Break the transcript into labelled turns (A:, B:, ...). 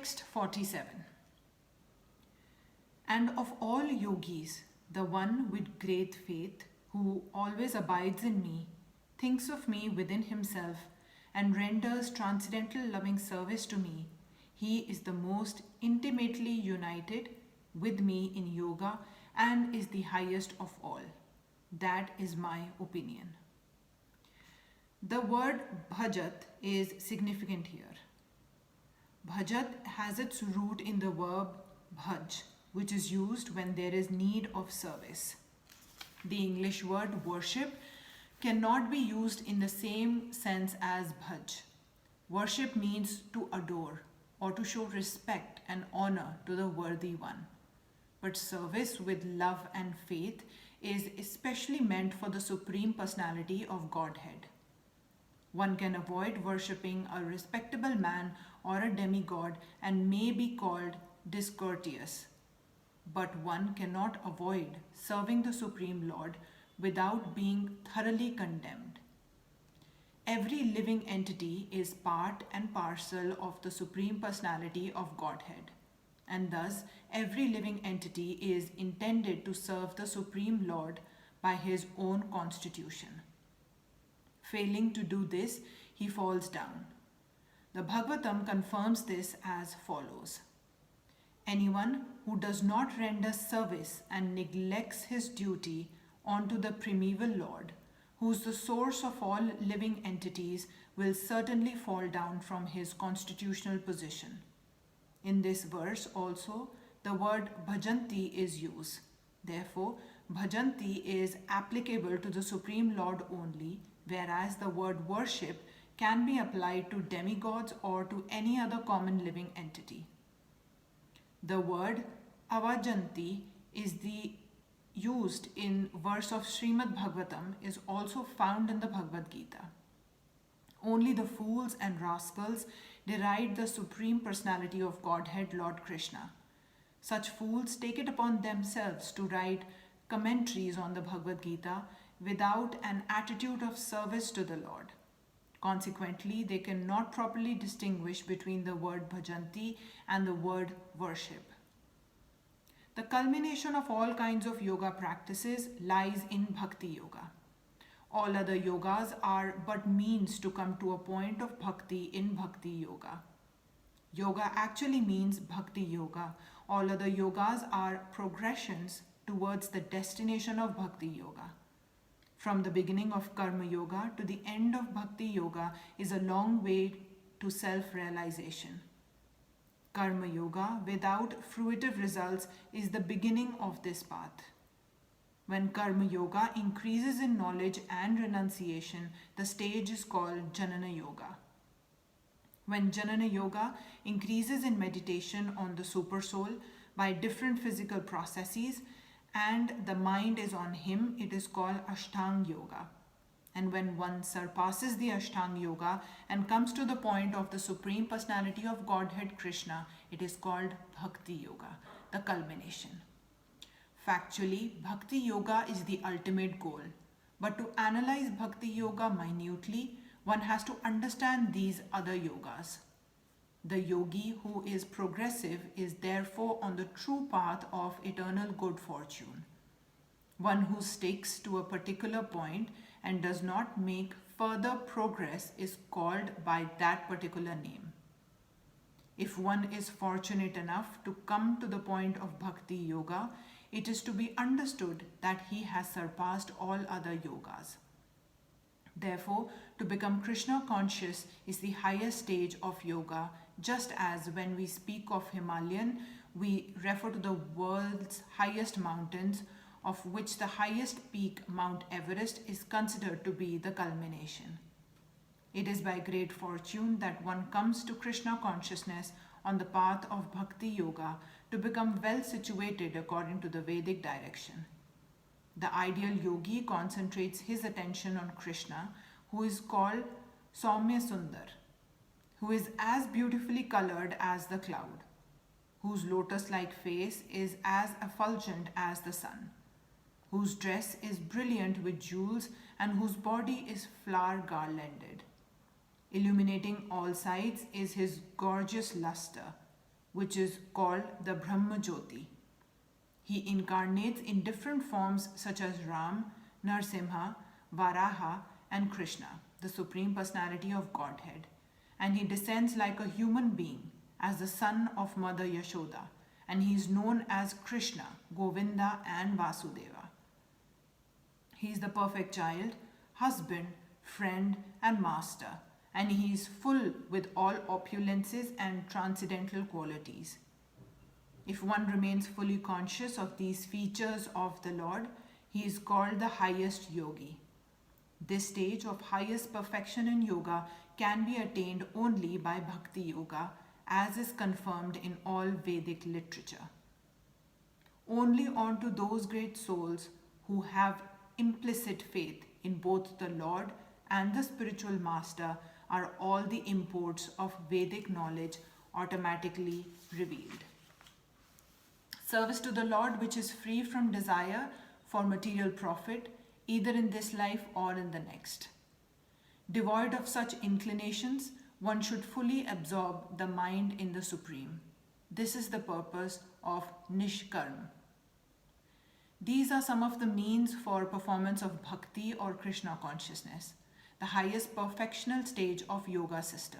A: Text 47. And of all yogis, the one with great faith, who always abides in me, thinks of me within himself, and renders transcendental loving service to me, he is the most intimately united with me in yoga and is the highest of all. That is my opinion. The word bhajat is significant here. Bhajat has its root in the verb bhaj, which is used when there is need of service. The English word worship cannot be used in the same sense as bhaj. Worship means to adore or to show respect and honor to the worthy one. But service with love and faith is especially meant for the Supreme Personality of Godhead. One can avoid worshipping a respectable man or a demigod and may be called discourteous. But one cannot avoid serving the Supreme Lord without being thoroughly condemned. Every living entity is part and parcel of the Supreme Personality of Godhead, and thus every living entity is intended to serve the Supreme Lord by his own constitution. Failing to do this, he falls down. The Bhagavatam confirms this as follows. Anyone who does not render service and neglects his duty unto the primeval Lord, who is the source of all living entities, will certainly fall down from his constitutional position. In this verse also, the word bhajanti is used. Therefore, bhajanti is applicable to the Supreme Lord only, whereas the word worship can be applied to demigods or to any other common living entity. The word avajanti is used in verse of Srimad Bhagavatam is also found in the Bhagavad Gita. Only the fools and rascals deride the Supreme Personality of Godhead, Lord Krishna. Such fools take it upon themselves to write commentaries on the Bhagavad Gita without an attitude of service to the Lord. Consequently, they cannot properly distinguish between the word bhajanti and the word worship. The culmination of all kinds of yoga practices lies in bhakti yoga. All other yogas are but means to come to a point of bhakti in bhakti yoga. Yoga actually means bhakti yoga. All other yogas are progressions towards the destination of bhakti yoga. From the beginning of karma yoga to the end of bhakti yoga is a long way to self-realization. Karma yoga without fruitive results is the beginning of this path. When karma yoga increases in knowledge and renunciation, the stage is called Janana yoga. When Janana yoga increases in meditation on the supersoul by different physical processes and the mind is on him, it is called Ashtanga yoga. And when one surpasses the Ashtanga yoga and comes to the point of the Supreme Personality of Godhead Krishna, it is called Bhakti yoga, the culmination. Factually, Bhakti yoga is the ultimate goal. But to analyze Bhakti yoga minutely, one has to understand these other yogas. The yogi who is progressive is therefore on the true path of eternal good fortune. One who sticks to a particular point and does not make further progress is called by that particular name. If one is fortunate enough to come to the point of bhakti yoga, it is to be understood that he has surpassed all other yogas. Therefore, to become Krishna conscious is the highest stage of yoga, just as when we speak of Himalayan, we refer to the world's highest mountains, of which the highest peak, Mount Everest, is considered to be the culmination. It is by great fortune that one comes to Krishna consciousness on the path of bhakti yoga to become well situated according to the Vedic direction. The ideal yogi concentrates his attention on Krishna, who is called Saumya Sundar, who is as beautifully colored as the cloud, whose lotus-like face is as effulgent as the sun, whose dress is brilliant with jewels and whose body is flower garlanded. Illuminating all sides is his gorgeous luster. which is called the Brahma Jyoti. He incarnates in different forms such as Ram, Narsimha, Varaha, and Krishna, the Supreme Personality of Godhead. And he descends like a human being as the son of Mother Yashoda, and he is known as Krishna, Govinda, and Vasudeva. He is the perfect child, husband, friend, and master, and he is full with all opulences and transcendental qualities. If one remains fully conscious of these features of the Lord, he is called the highest yogi. This stage of highest perfection in yoga can be attained only by bhakti yoga, as is confirmed in all Vedic literature. Only unto those great souls who have implicit faith in both the Lord and the spiritual master are all the imports of Vedic knowledge automatically revealed. Service to the Lord, which is free from desire for material profit, either in this life or in the next. Devoid of such inclinations, one should fully absorb the mind in the Supreme. This is the purpose of Nishkarm. These are some of the means for performance of bhakti or Krishna consciousness, the highest perfectional stage of yoga system.